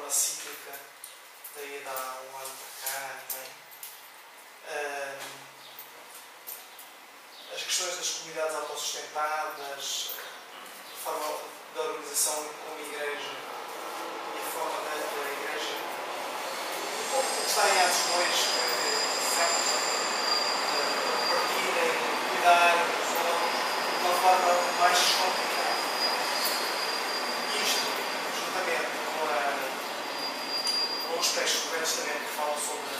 forma cíclica, daí dá um ano para cá também. As questões das comunidades autossustentadas, a forma da organização como igreja e a forma da igreja, um pouco que está em Atos 2, sempre partirem, cuidar de uma forma mais descomplicada. Isto, juntamente com os textos corretos também que falam sobre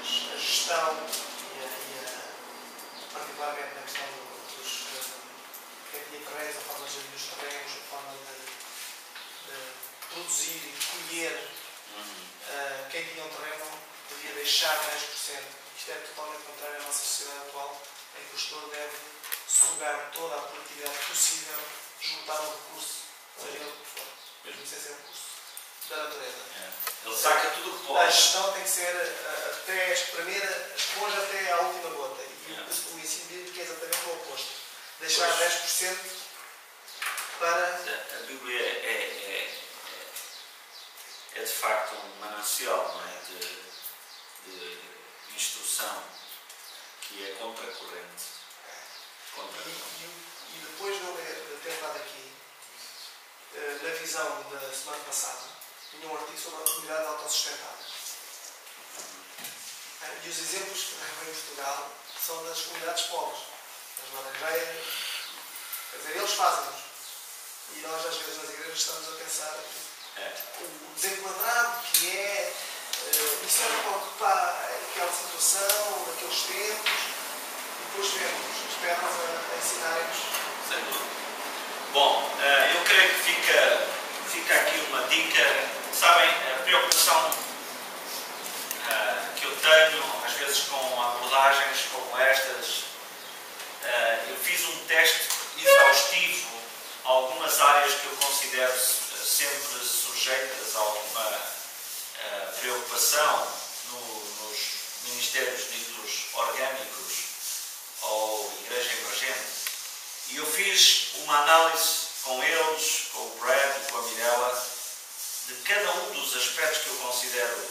a gestão particularmente na questão dos terrenos, a forma de gerir os terrenos, a forma de produzir e colher. Quem tinha um terreno devia deixar 10%. Isto é totalmente contrário à nossa sociedade atual, em que o gestor deve sugar toda a produtividade possível, juntar um recurso, seja ele o que for, mesmo sem ser um recurso da natureza. Ele saca tudo o que pode. A gestão tem que ser até espremer a esponja até à última gota. E o ensino bíblico é exatamente o oposto. Deixar 10% para... A Bíblia é de facto um manancial, não é? de instrução que é contracorrente. E depois de eu ter dado aqui, na visão da semana passada, tinha um artigo sobre a comunidade autossustentável. E os exemplos que vêm em Portugal são das comunidades pobres, das laranjeiras. Quer dizer, eles fazem-nos. E nós, às vezes, nas igrejas, estamos a pensar o desenquadrado que é, isso era para ocupar aquela situação, naqueles tempos, e depois vemos as pernas a ensinarem-nos. Sem dúvida. Bom, eu creio que fica aqui uma dica. Sabem, a preocupação que eu tenho, às vezes, com abordagens como estas, eu fiz um teste exaustivo a algumas áreas que eu considero sempre sujeitas a alguma preocupação nos ministérios ditos orgânicos ou igreja emergente. E eu fiz uma análise com eles, com o Brad e com a Mirella, de cada um dos aspectos que eu considero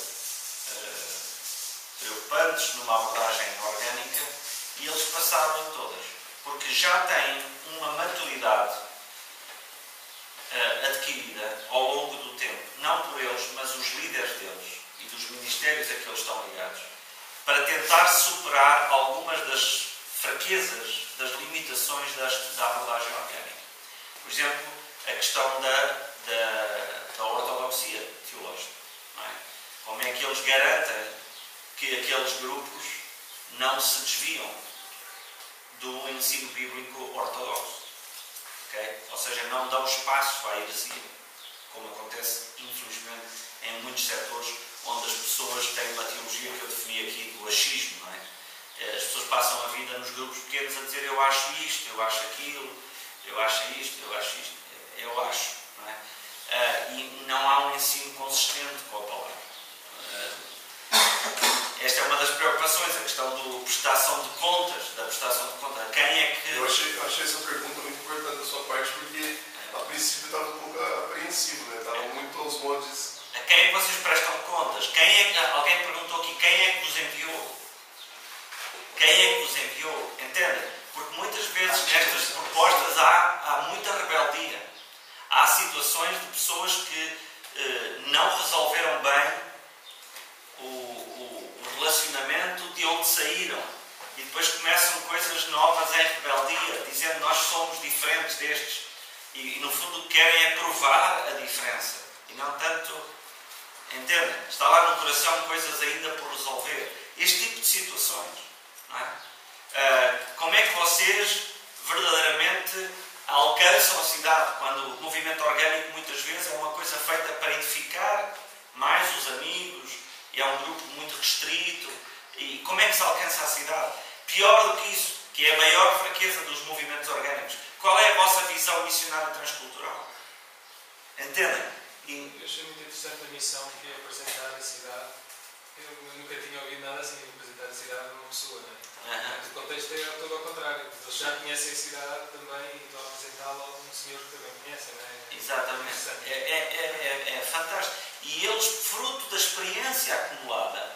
preocupantes numa abordagem orgânica, e eles passaram em todas, porque já têm uma maturidade adquirida ao longo do tempo, não por eles, mas os líderes deles e dos ministérios a que eles estão ligados, para tentar superar algumas das fraquezas, das limitações da abordagem orgânica. Por exemplo, a questão da ortodoxia teológica. Não é? Como é que eles garantem que aqueles grupos não se desviam do ensino bíblico ortodoxo? Okay? Ou seja, não dão espaço à heresia, como acontece, infelizmente, em muitos setores onde as pessoas têm uma teologia que eu defini aqui do achismo. Não é? As pessoas passam a vida nos grupos pequenos a dizer eu acho isto, eu acho aquilo, eu acho isto, eu acho isto, eu acho. Não é? E não há um ensino consistente com a palavra. Esta é uma das preocupações, a questão da prestação de contas. Quem é que... Eu achei essa pergunta muito importante da sua parte, porque a princípio estava um pouco apreensivo, né? Estava muito aos moldes. A quem é que vocês prestam contas? Alguém perguntou aqui, quem é que vos enviou? Quem é que vos enviou? Entendem? Porque muitas vezes nestas propostas há muita rebeldia. Há situações de pessoas que não resolveram bem o relacionamento de onde saíram. E depois começam coisas novas em rebeldia, dizendo nós somos diferentes destes. E no fundo o que querem é provar a diferença. E não tanto... Entendem? Está lá no coração coisas ainda por resolver. Este tipo de situações. Não é? Como é que vocês verdadeiramente alcançam a cidade? Quando o movimento orgânico muitas vezes é uma coisa feita para edificar mais os amigos, e é um grupo muito restrito. E como é que se alcança a cidade? Pior do que isso, que é a maior fraqueza dos movimentos orgânicos. Qual é a vossa visão missionária transcultural? Entendem? Eu achei muito interessante a missão que é apresentar a cidade Eu nunca tinha ouvido nada assim, visitar a cidade de uma pessoa, não é? Uhum. O contexto é todo ao contrário. Eles já conhecem a cidade também e vão apresentá-la a um senhor que também conhece, não é? Exatamente. É fantástico. E eles, fruto da experiência acumulada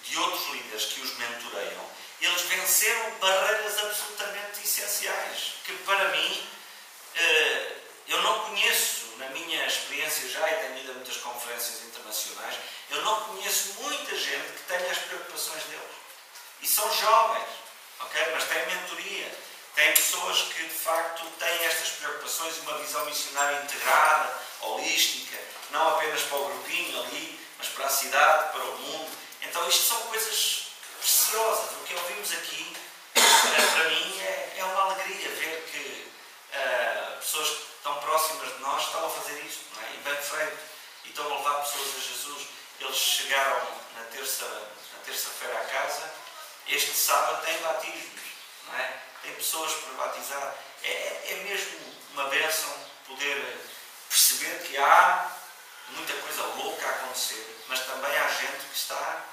de outros líderes que os mentoreiam, eles venceram barreiras absolutamente essenciais, que para mim, eu não conheço, na minha experiência já, e tenho ido a muitas conferências internacionais, eu não conheço muita gente que tenha as preocupações deles. E são jovens, ok? Mas têm mentoria, têm pessoas que de facto têm estas preocupações e uma visão missionária integrada, holística, não apenas para o grupinho ali, mas para a cidade, para o mundo. Então isto são coisas preciosas. O que ouvimos aqui, para mim, é uma alegria ver que pessoas que estão próximas de nós estão a fazer isto, não é? E bem feito. E estão a levar pessoas a Jesus. Eles chegaram na terça-feira à casa. Este sábado tem batismos, não é? Tem pessoas para batizar. É mesmo uma bênção poder perceber que há muita coisa louca a acontecer, mas também há gente que está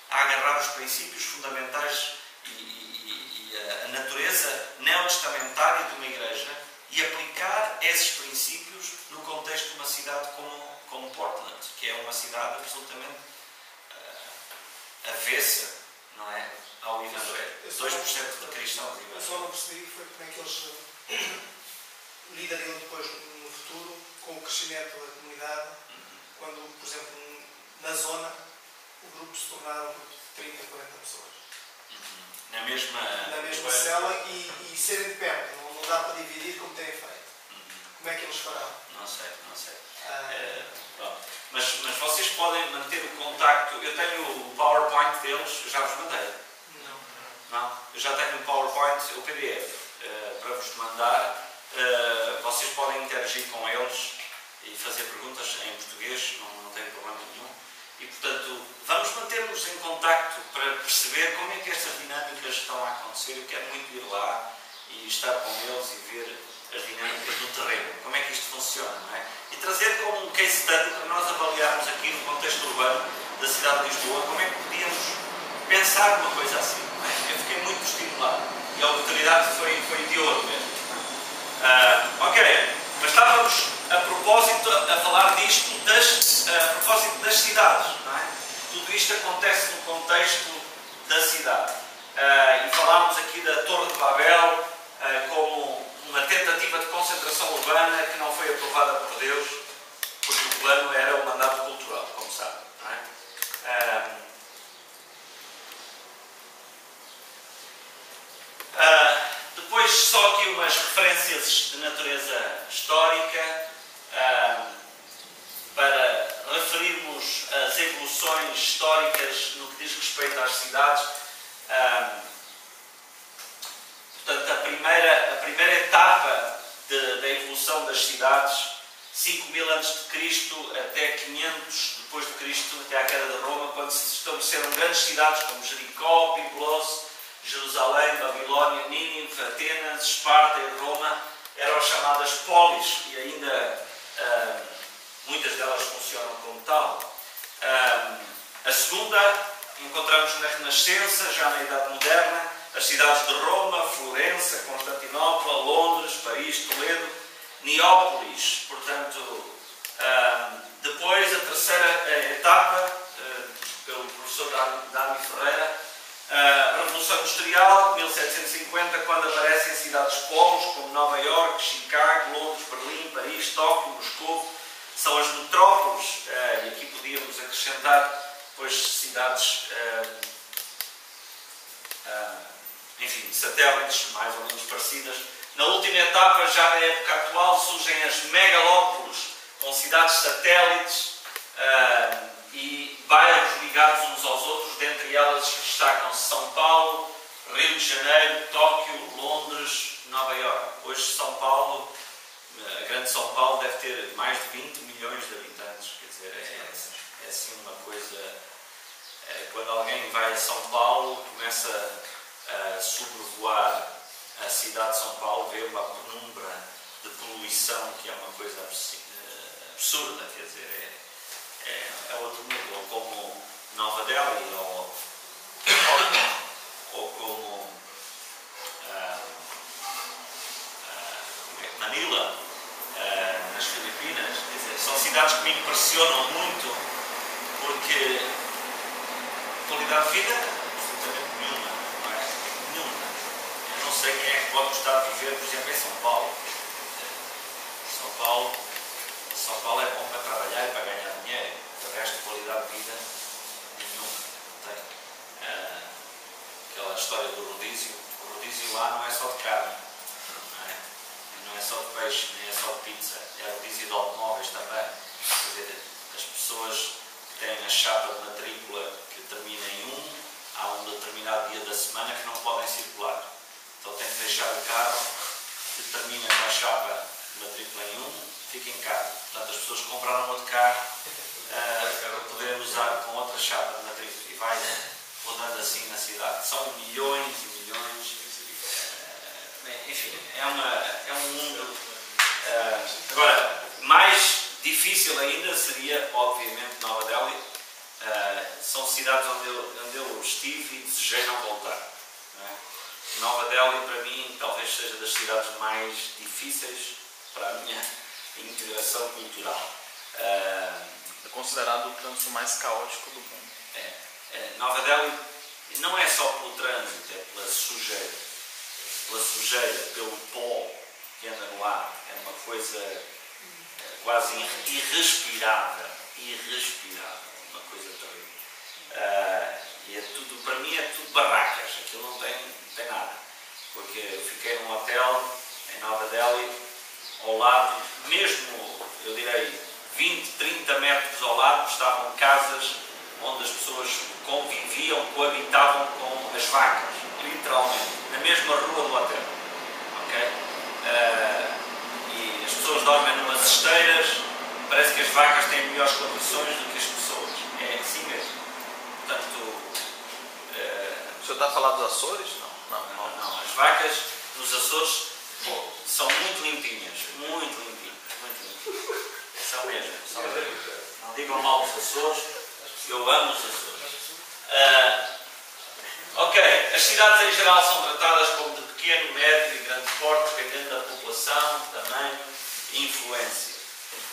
a agarrar os princípios fundamentais e a natureza neotestamentária de uma igreja e aplicar esses princípios no contexto de uma cidade como Portland, que é uma cidade absolutamente avessa, não é, ao Evangelho. 2% de cristãos. Eu só não percebi foi como é que eles lidariam depois no futuro com o crescimento da comunidade, quando, por exemplo, na zona, o grupo se tornar um grupo de 30, 40 pessoas. Na mesma cela e serem de perto. Não dá para dividir como têm feito. Como é que eles farão? Não sei. Mas vocês podem manter o contacto. Eu tenho o PowerPoint deles, eu já vos mandei. Não? Eu já tenho o PowerPoint, o PDF, para vos mandar. Vocês podem interagir com eles e fazer perguntas em português, não tem problema nenhum. E, portanto, vamos manter-nos em contacto para perceber como é que estas dinâmicas estão a acontecer. Eu quero muito ir lá e estar com eles e ver as dinâmicas no terreno, como é que isto funciona, não é? E trazer como um case study para nós avaliarmos aqui no contexto urbano da cidade de Lisboa, como é que podíamos pensar numa coisa assim, não é? Eu fiquei muito estimulado e a oportunidade foi de ouro mesmo. Ok, mas estávamos a propósito a falar disto a propósito das cidades, não é? Tudo isto acontece no contexto da cidade. E falámos aqui da Torre de Babel como uma tentativa de concentração urbana que não foi aprovada por Deus, porque o plano era o mandato cultural, como sabem, não é? Depois, só aqui umas referências de natureza histórica para referirmos as evoluções históricas no que diz respeito às cidades. Portanto, a primeira etapa da evolução das cidades, 5000 a.C. até 500 depois de Cristo, até à queda de Roma, quando se estabeleceram grandes cidades como Jericó, Biblos, Jerusalém, Babilónia, Nínive, Atenas, Esparta e Roma, eram chamadas polis e ainda muitas delas funcionam como tal. A segunda, encontramos na Renascença, já na Idade Moderna, as cidades de Roma, Florença, Constantinopla, Londres, Paris, Toledo, Neópolis. Portanto, depois a terceira etapa, pelo professor Dami Ferreira, a Revolução Industrial, 1750, quando aparecem cidades-polos como Nova Iorque, Chicago, Londres, Berlim, Paris, Tóquio, Moscou. São as metrópoles, e aqui podíamos acrescentar depois cidades, enfim, satélites mais ou menos parecidas. Na última etapa, já na época atual, surgem as megalópolis, com cidades satélites e bairros ligados uns aos outros. Dentre elas destacam-se São Paulo, Rio de Janeiro, Tóquio, Londres, Nova Iorque. Hoje São Paulo, a grande São Paulo, deve ter mais de 20 milhões de habitantes. Quer dizer, é assim uma coisa... Quando alguém vai a São Paulo, começa a sobrevoar a cidade de São Paulo, vê uma penumbra de poluição que é uma coisa absurda, quer dizer, é outro nível. Como Nova Delhi ou como Manila, nas Filipinas. Quer dizer, são cidades que me impressionam muito porque qualidade de vida absolutamente nenhuma, não é? Nenhuma. Eu não sei quem é que pode gostar de viver, por exemplo, em São Paulo. São Paulo é bom para trabalhar e para ganhar dinheiro. O resto de qualidade de vida nenhuma. Não tem. Aquela história do rodízio. O rodízio lá não é só de carne, não é só de peixe, nem é só de pizza. É rodízio de automóveis também. Quer dizer, as pessoas que têm a chapa de matrícula que termina em há um determinado dia da semana que não podem circular. Então tem que deixar o carro que termina com a chapa de matrícula em fica em casa. Portanto, as pessoas compraram outro carro para poder usar com outra chapa de matrícula e vai rodando assim na cidade. São milhões e milhões. Enfim, é um mundo. Agora, mais difícil ainda seria, obviamente, Nova Delhi. São cidades onde eu estive e desejei não voltar. Não é? Nova Delhi, para mim, talvez seja das cidades mais difíceis para a minha integração cultural. É considerado o trânsito mais caótico do mundo. Nova Delhi não é só pelo trânsito, é pela sujeira. Pela sujeira, pelo pó que anda no ar. É uma coisa quase irrespirável. Uma coisa terrível. E é tudo, para mim, é tudo barracas. Aquilo não tem nada. Porque eu fiquei num hotel em Nova Delhi, ao lado, mesmo, eu direi, 20, 30 metros ao lado, estavam casas onde as pessoas conviviam, coabitavam com as vacas, literalmente, na mesma rua do hotel. Okay? E as pessoas dormem numas esteiras, parece que as vacas têm melhores condições do que as pessoas. É assim mesmo. Portanto... O senhor está a falar dos Açores? Não. As vacas nos Açores são muito limpinhas. Muito limpinhas. São mesmo. Não digam mal dos Açores, eu amo os Açores. Ok, as cidades em geral são tratadas como de pequeno, médio e grande porte, dependendo da população, tamanho e influência.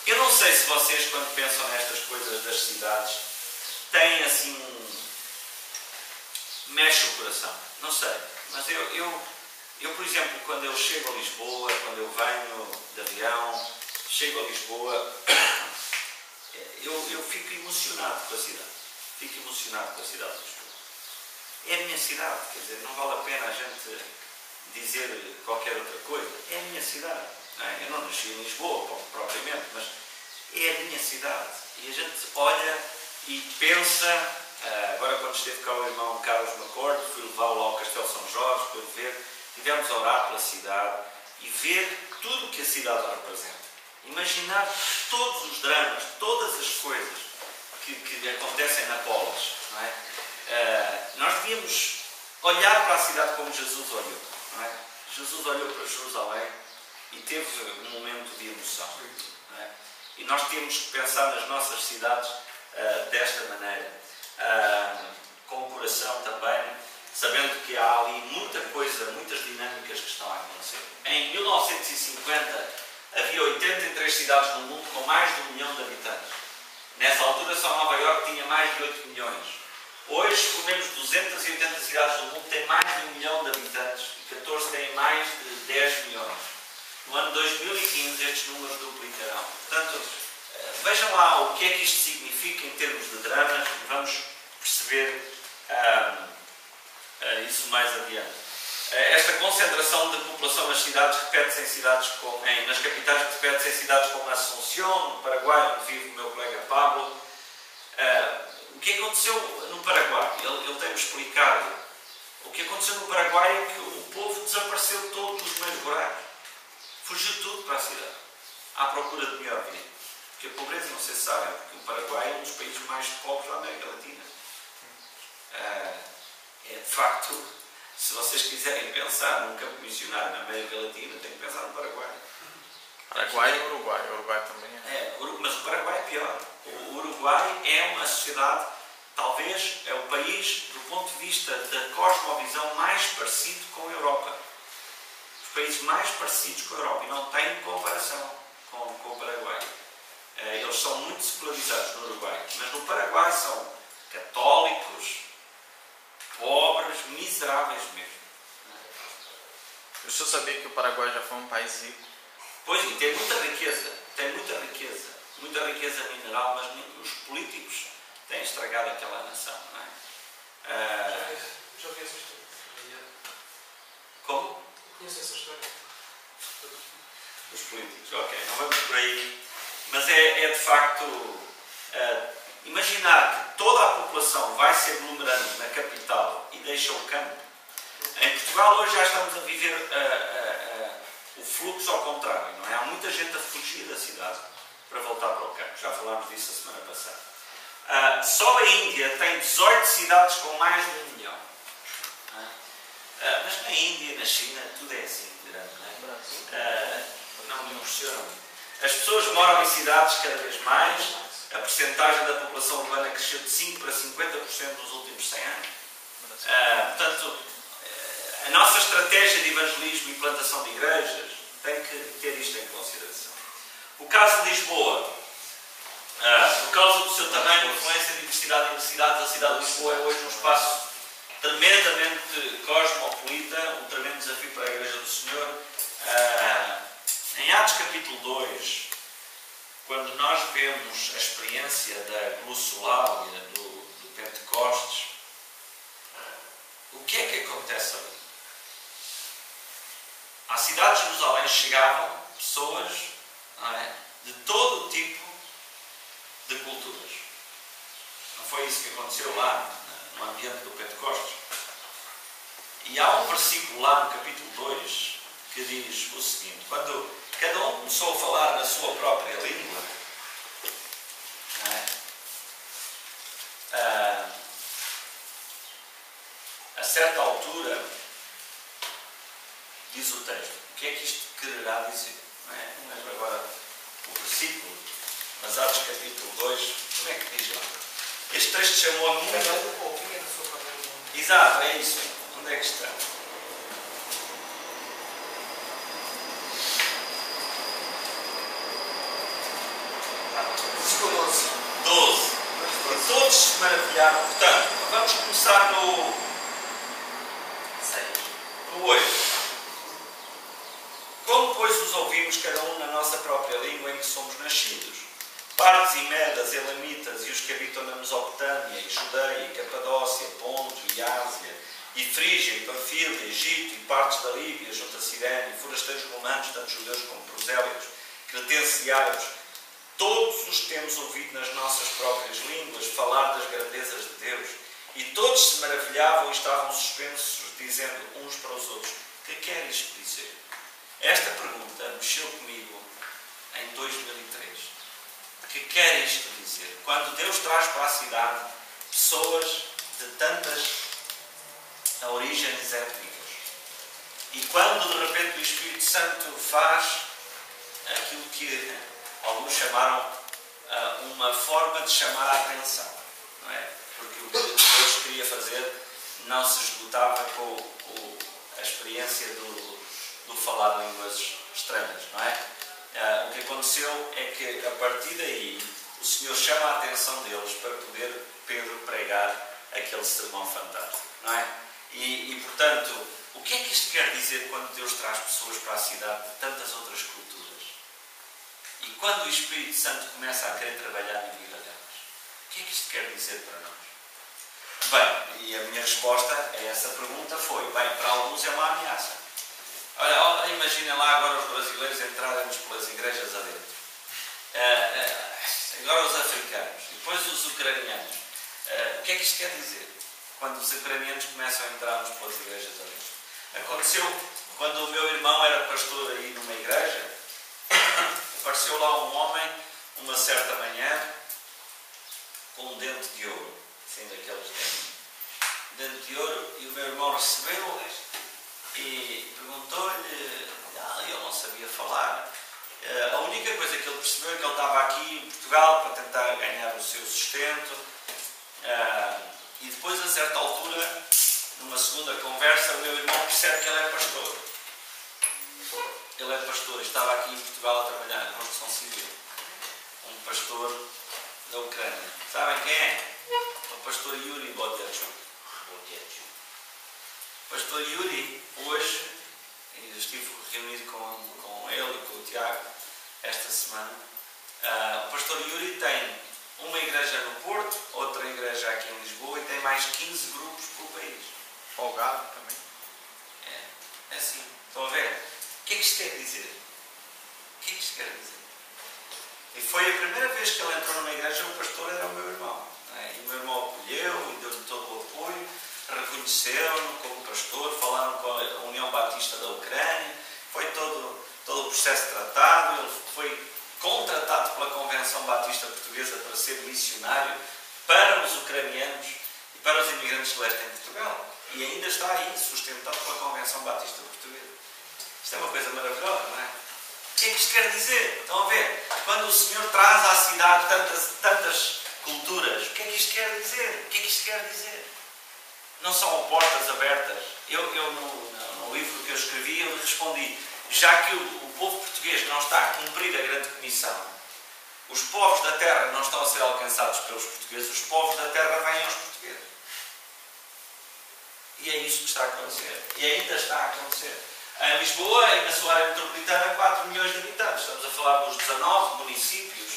Eu não sei se vocês, quando pensam nestas coisas das cidades, têm assim mexe o coração. Não sei, mas eu, por exemplo, quando eu chego a Lisboa, quando eu venho de avião, chego a Lisboa, eu fico emocionado com a cidade. Fico emocionado com a cidade de Lisboa. É a minha cidade, quer dizer, não vale a pena a gente dizer qualquer outra coisa. É a minha cidade. Não é? Eu não nasci em Lisboa, propriamente, mas é a minha cidade. E a gente olha e pensa, agora quando esteve cá o irmão Carlos McCord, fui levá-lo ao Castelo São Jorge para ele ver, tivemos a orar pela cidade e ver tudo o que a cidade representa. Imaginar todos os dramas, todas as coisas que acontecem na Polis. Não é? Nós devíamos olhar para a cidade como Jesus olhou. Não é? Jesus olhou para Jerusalém e teve um momento de emoção. Não é? E nós temos que pensar nas nossas cidades desta maneira, com o coração também, sabendo que há ali muita coisa, muitas dinâmicas que estão a acontecer. Em 1950 havia 83 cidades no mundo com mais de 1 milhão de habitantes. Nessa altura só Nova Iorque tinha mais de 8 milhões. Hoje, pelo menos 280 cidades do mundo têm mais de 1 milhão de habitantes e 14 têm mais de 10 milhões. No ano 2015 estes números duplicarão. Portanto, vejam lá o que é que isto significa em termos de dramas e vamos perceber isso mais adiante. Esta concentração de população nas cidades repete-se em cidades nas capitais, repete-se em cidades como Assunção, no Paraguai, onde vive o meu colega Pablo. O que aconteceu no Paraguai? Ele tem-me explicado. O que aconteceu no Paraguai é que o povo desapareceu todo dos meios rurais. Fugiu tudo para a cidade, à procura de melhor vida. Porque a pobreza, não sei se sabem, porque o Paraguai é um dos países mais pobres da América Latina. De facto, se vocês quiserem pensar num campo missionário na América Latina, tem que pensar no Paraguai. Paraguai e Uruguai. Uruguai também mas o Paraguai é pior. O Uruguai é uma sociedade talvez é o país, do ponto de vista da cosmovisão, mais parecido com a Europa. Os países mais parecidos com a Europa. E não tem comparação com o Paraguai. Eles são muito secularizados no Uruguai. Mas no Paraguai são católicos, pobres, miseráveis mesmo. O senhor sabia que o Paraguai já foi um país rico? Pois, e tem muita riqueza. Tem muita riqueza. Muita riqueza mineral, mas os políticos têm estragado aquela nação, não é? Já ouvi essa história. Como? Conheço essa história. Os políticos, ok, não vamos por aí. Mas é de facto imaginar que toda a população vai se aglomerando na capital e deixa o campo. Em Portugal hoje já estamos a viver o fluxo ao contrário, não é? Há muita gente a fugir da cidade para voltar para o campo. Já falámos disso a semana passada. Só a Índia tem 18 cidades com mais de 1 milhão. Mas na Índia, na China, tudo é assim grande, não é? Não me impressionam. As pessoas moram em cidades cada vez mais. A percentagem da população urbana cresceu de 5% para 50% nos últimos 100 anos. Portanto, a nossa estratégia de evangelismo e plantação de igrejas tem que ter isto em consideração. O caso de Lisboa, por causa do seu tamanho, influência de diversidade em universidades, a cidade de Lisboa é hoje um espaço tremendamente cosmopolita, um tremendo desafio para a Igreja do Senhor. Em Atos capítulo 2, quando nós vemos a experiência da glossolalia, do Pentecostes, o que é que acontece ali? À cidade de Jerusalém chegavam pessoas, não é, de todo o tipo de culturas. Não foi isso que aconteceu lá no ambiente do Pentecostes? E há um versículo lá no capítulo 2 que diz o seguinte: quando cada um começou a falar na sua própria língua, não é? A certa altura, diz o texto, o que é que isto quererá dizer? Não é? Não lembro agora o versículo, mas Atos capítulo 2, como é que diz lá? Este texto chamou-me muito. Exato, é isso. Onde é que está? Versículo 12. E todos se maravilharam. Portanto, vamos começar no 8. Como, pois, os ouvimos cada um na nossa própria língua em que somos nascidos? Partes e Medas, Elamitas e os que habitam na Mesopotâmia, e Judeia, e Capadócia, Ponto e Ásia, e Frígia, e Panfilia, Egito, e partes da Líbia, junto a Cirene, e forasteiros romanos, tanto judeus como prosélitos, cretenses e árabes, todos os temos ouvido nas nossas próprias línguas falar das grandezas de Deus, e todos se maravilhavam e estavam suspensos, dizendo uns para os outros: que quer isto dizer? Esta pergunta mexeu comigo em 2003. Que quer isto dizer? Quando Deus traz para a cidade pessoas de tantas origens étnicas, e quando de repente o Espírito Santo faz aquilo que alguns chamaram uma forma de chamar a atenção, não é? Porque o que Deus queria fazer não se esgotava com a experiência do falar línguas estranhas, não é? O que aconteceu é que, a partir daí, o Senhor chama a atenção deles para poder Pedro pregar aquele sermão fantástico, não é? E, portanto, o que é que isto quer dizer quando Deus traz pessoas para a cidade de tantas outras culturas? E quando o Espírito Santo começa a querer trabalhar na vida delas? O que é que isto quer dizer para nós? Bem, e a minha resposta a essa pergunta foi: bem, para alguns é uma ameaça. Olha, imaginem lá agora os brasileiros entrarem-nos pelas igrejas adentro. Agora os africanos, depois os ucranianos. O que é que isto quer dizer? Quando os ucranianos começam a entrar-nos pelas igrejas adentro. Aconteceu quando o meu irmão era pastor aí numa igreja, apareceu lá um homem, uma certa manhã, com um dente de ouro. Assim, daqueles dente de ouro, e o meu irmão recebeu e perguntou-lhe, ele não sabia falar. A única coisa que ele percebeu é que ele estava aqui em Portugal para tentar ganhar o seu sustento. segunda conversa, o meu irmão percebe que ele é pastor. Ele é pastor, estava aqui em Portugal a trabalhar na construção civil. Um pastor da Ucrânia. Sabem quem é? O pastor Yuri Bodyachuk. O pastor Yuri, hoje, eu estive reunido com ele e com o Tiago esta semana. O pastor Yuri tem uma igreja no Porto, outra igreja aqui em Lisboa e tem mais 15 grupos pelo país. Folgado também. É assim. Estão a ver? O que é que isto quer dizer? O que é que isto quer dizer? E foi a primeira vez que ele entrou numa igreja, o pastor era o meu irmão. E o meu irmão acolheu e deu-lhe todo o apoio, reconheceram-no como pastor, falaram com a União Batista da Ucrânia, foi todo o processo tratado, ele foi contratado pela Convenção Batista Portuguesa para ser missionário para os ucranianos e para os imigrantes de leste em Portugal. E ainda está aí, sustentado pela Convenção Batista Portuguesa. Isto é uma coisa maravilhosa, não é? O que é que isto quer dizer? Estão a ver? Quando o Senhor traz à cidade tantas culturas, o que é que isto quer dizer? O que é que isto quer dizer? Não são portas abertas. Eu no livro que eu escrevi, eu respondi, já que o povo português não está a cumprir a grande comissão, os povos da terra não estão a ser alcançados pelos portugueses, os povos da terra vêm aos portugueses. E é isso que está a acontecer. E ainda está a acontecer. Em Lisboa e na sua área metropolitana, 4 milhões de habitantes. Estamos a falar dos 19 municípios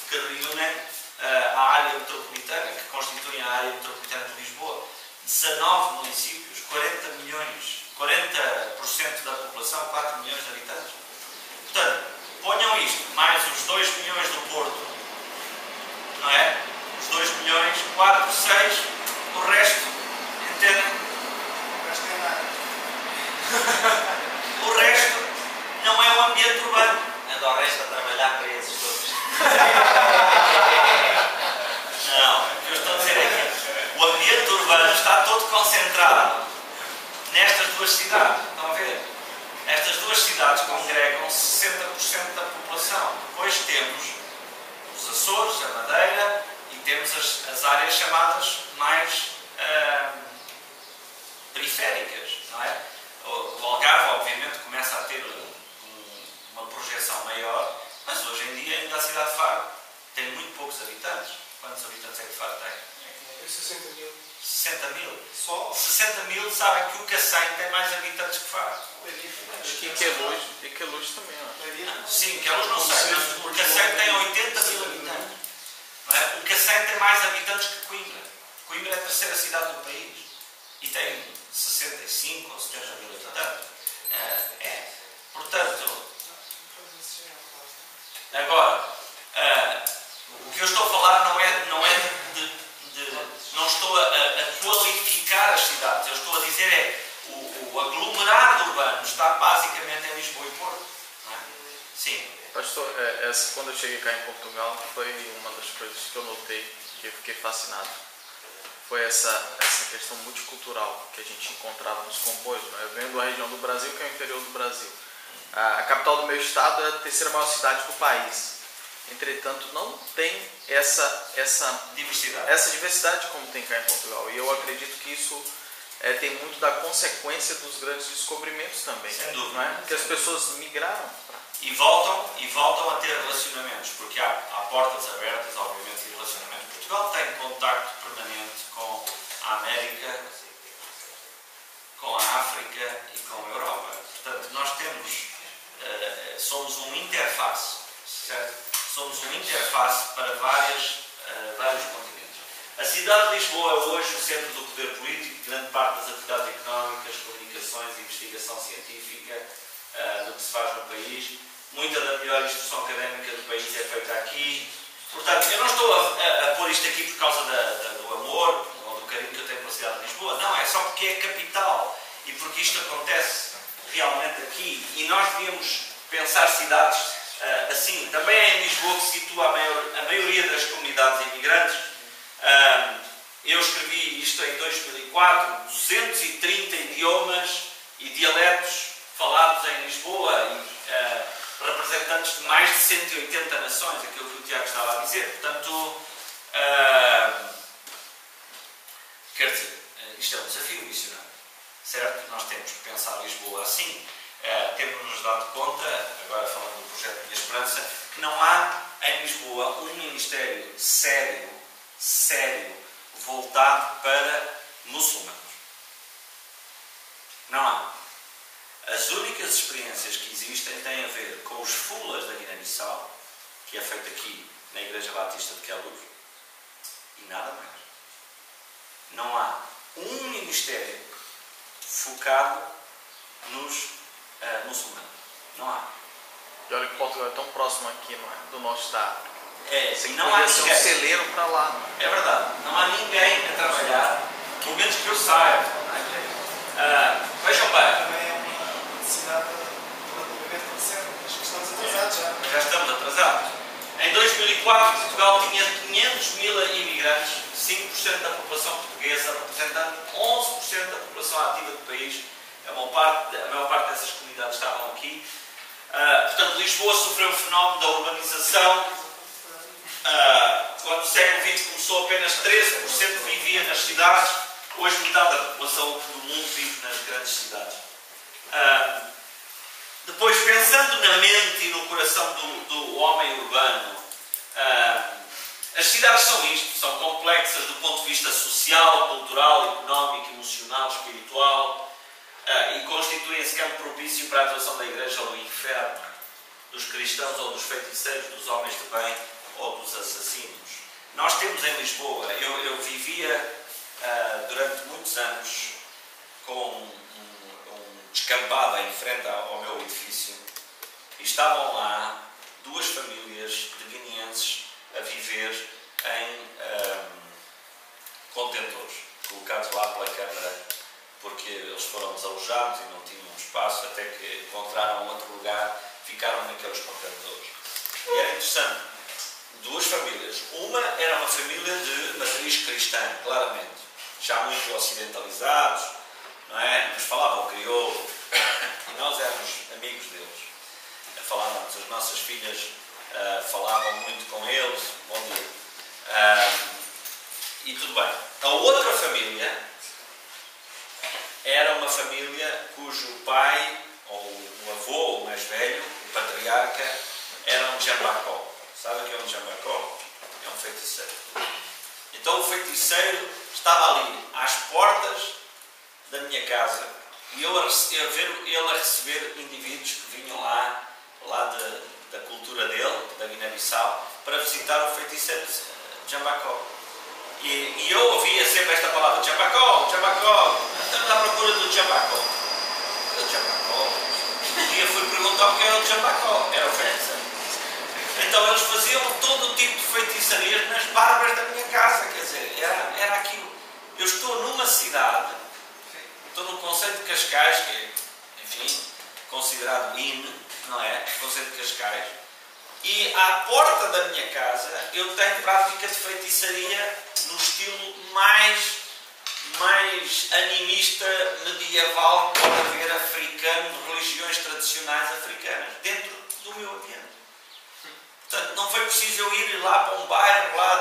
que reúnem a área metropolitana, que constituem a área metropolitana de Lisboa. 19 municípios, 40 milhões, 40% da população, 4 milhões de habitantes. Portanto, ponham isto, mais os 2 milhões do Porto, não é? Os 2 milhões, 4, 6, o resto, entendem? O resto é nada. O resto não é o ambiente urbano. Anda o resto a trabalhar para esses todos. Não, o que eu estou a dizer é que o ambiente urbano está todo concentrado nestas duas cidades. Estão a ver? Estas duas cidades congregam 60% da população. Depois temos os Açores, a Madeira e temos as áreas chamadas mais periféricas, não é? O Algarve, obviamente, começa a ter uma projeção maior, mas hoje em dia ainda a cidade de Faro tem muito poucos habitantes. Quantos habitantes é que Faro tem? 60 mil. 60 mil. Só? 60 mil sabem que o Cacém tem mais habitantes que Faro. Acho que em Queluz também, ó. Sim, Queluz não sei, mas o Cacém tem 80 mil habitantes. Não é? O Cacém tem mais habitantes que Coimbra. Coimbra é a terceira cidade do país e tem 65 ou 70 mil habitantes. Portanto, agora, o que eu estou a falar não estou a qualificar as cidades. Eu estou a dizer o aglomerado urbano está basicamente em Lisboa e Porto. Não é? Sim. Pastor, quando eu cheguei cá em Portugal, foi uma das coisas que eu notei, que eu fiquei fascinado. Foi essa questão multicultural que a gente encontrava nos comboios. Né? Eu venho da região do Brasil, que é o interior do Brasil. A capital do meu estado é a terceira maior cidade do país. Entretanto, não tem essa diversidade como tem cá em Portugal. E eu acredito que isso tem muito da consequência dos grandes descobrimentos também. Sem dúvida. Não é? Porque as pessoas migraram. E voltam a ter relacionamentos, porque há portas abertas, obviamente, e relacionamentos. Portugal tem contacto permanente com a América, com a África e com a Europa. Portanto, nós somos uma interface, certo? Somos uma interface para vários continentes. A cidade de Lisboa é hoje o centro do poder político, grande parte das atividades económicas, comunicações, investigação científica, do que se faz no país. Muita da melhor instrução académica do país é feita aqui. Portanto, eu não estou a pôr isto aqui por causa do amor ou do carinho que eu tenho pela cidade de Lisboa. Não, é só porque é capital e porque isto acontece realmente aqui. E nós devíamos pensar cidades assim. Também é em Lisboa que se situa a maioria das comunidades imigrantes. Eu escrevi isto em 2004, 230 idiomas e dialetos falados em Lisboa e representantes de mais de 180 nações, aquilo que o Tiago estava a dizer. Portanto, quer dizer, isto é um desafio missionário. certo? Nós temos que pensar Lisboa assim. Temos-nos dado conta, agora falando do projeto Minha Esperança, que não há em Lisboa um ministério sério, voltado para muçulmanos. Não há. As únicas experiências que existem têm a ver com os fulas da Guiné-Bissau, que é feito aqui na Igreja Batista de Queluz, e nada mais. Não há um ministério focado nos muçulmanos. Não há. E olha que Portugal é tão próximo aqui, não é? Do nosso estado. Sim, não há ser um ninguém. celeiro para lá. Não é? É verdade. Não há ninguém a trabalhar, pelo menos que eu saiba. Vejam bem. Também é uma necessidade relativamente recente. Acho que estamos atrasados já. Já estamos atrasados. Em 2004, Portugal tinha 500 mil imigrantes, 5% da população portuguesa, representando 11% da população ativa do país. A maior parte dessas comunidades estavam aqui. Portanto, Lisboa sofreu o fenómeno da urbanização. Quando o século XX começou, apenas 13% vivia nas cidades. Hoje, metade da população do mundo vive nas grandes cidades. Depois, pensando na mente e no coração do homem urbano, as cidades são isto, são complexas do ponto de vista social, cultural, económico, emocional, espiritual, e constituem-se campo propício para a atuação da Igreja ou do inferno, dos cristãos ou dos feiticeiros, dos homens de bem ou dos assassinos. Nós temos em Lisboa, eu vivia durante muitos anos com um descampado em frente ao meu edifício, e estavam lá duas famílias de guineenses a viver em contentores, colocados lá pela Câmara, porque eles foram desalojados e não tinham espaço, até que encontraram outro lugar, ficaram naqueles contentores. E era interessante, duas famílias. Uma era uma família de matriz cristã, claramente, já muito ocidentalizados, não é? Mas falavam crioulo, e nós éramos amigos deles. Falávamos, as nossas filhas falavam muito com eles, bom dia. E tudo bem. A outra família era uma família cujo pai, ou o avô, o mais velho, o patriarca, era um jambacó. Sabe o que é um jambacó? É um feiticeiro. Então o feiticeiro estava ali, às portas da minha casa, e eu a ver ele a receber indivíduos que vinham lá da cultura dele, da Guiné-Bissau, para visitar o feiticeiro Jambacó. E eu ouvia sempre esta palavra, Jambacó, Jambacó, estamos à procura do Jambacó. O Jambacó. Um dia fui perguntar o que era o Jambacó, era o feiticeiro. Então eles faziam todo o tipo de feitiçarias nas barbas da minha casa, quer dizer, era aquilo. Eu estou numa cidade, estou no concelho de Cascais, que é, enfim, considerado INE, não é? Concelho de Cascais. E à porta da minha casa eu tenho prática de feitiçaria no estilo mais animista, medieval, que pode haver africano, de religiões tradicionais africanas, dentro do meu ambiente. Portanto, não foi preciso eu ir lá para um bairro lá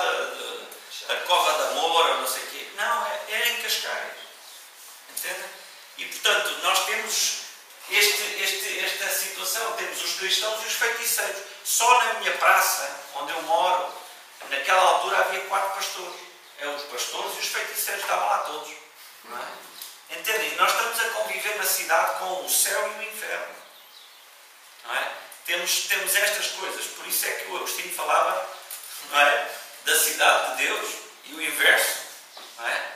da Cova da Moura, não sei o quê. Não, é em Cascais. Entendem? E, portanto, nós temos esta situação. Temos os cristãos e os feiticeiros. Só na minha praça, onde eu moro, naquela altura havia 4 pastores. Os pastores e os feiticeiros estavam lá todos. Não é? Entendem? Nós estamos a conviver na cidade com o céu e o inferno. Não é? Temos estas coisas. Por isso é que o Agostinho falava, não é, da cidade de Deus e o inverso. Não é?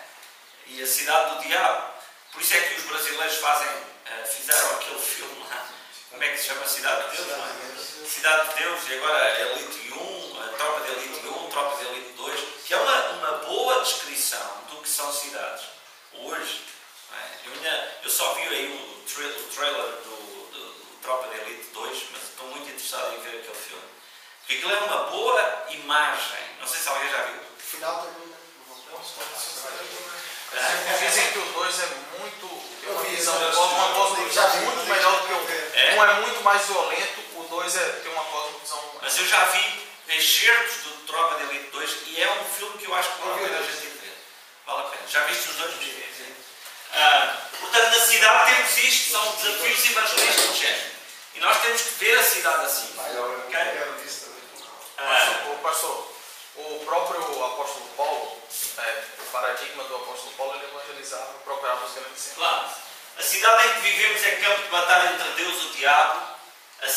E a cidade do diabo. Por isso é que os brasileiros fizeram aquele filme lá. Como é que se chama? Cidade de Deus? Não é? Cidade de Deus, e agora Elite 1, a Tropa de Elite 1, Tropa de Elite 2, que é uma boa descrição do que são cidades. Hoje, não é? Eu só vi aí o trailer do Tropa de Elite 2, mas estou muito interessado em ver aquele filme. Porque aquilo é uma boa imagem. Não sei se alguém já viu. No final termina. Dizem que o 2 é muito. Eu vi visão, isso, uma cosmovisão muito melhor do que o 1. Um é muito mais violento, o 2 tem uma cosmovisão. Mas eu já vi excertos do Tropa de Elite 2 e é um filme que eu acho que vale a pena a gente ver. Vale a pena. Já viste os dois? Portanto, na cidade temos isto, são desafios evangelísticos, gente. E nós temos que ver a cidade assim. Pastor, o próprio apóstolo Paulo, o paradigma do apóstolo Paulo, ele evangelizava, procurava os grandes centros. Claro. A cidade em que vivemos é campo de batalha entre Deus e o diabo.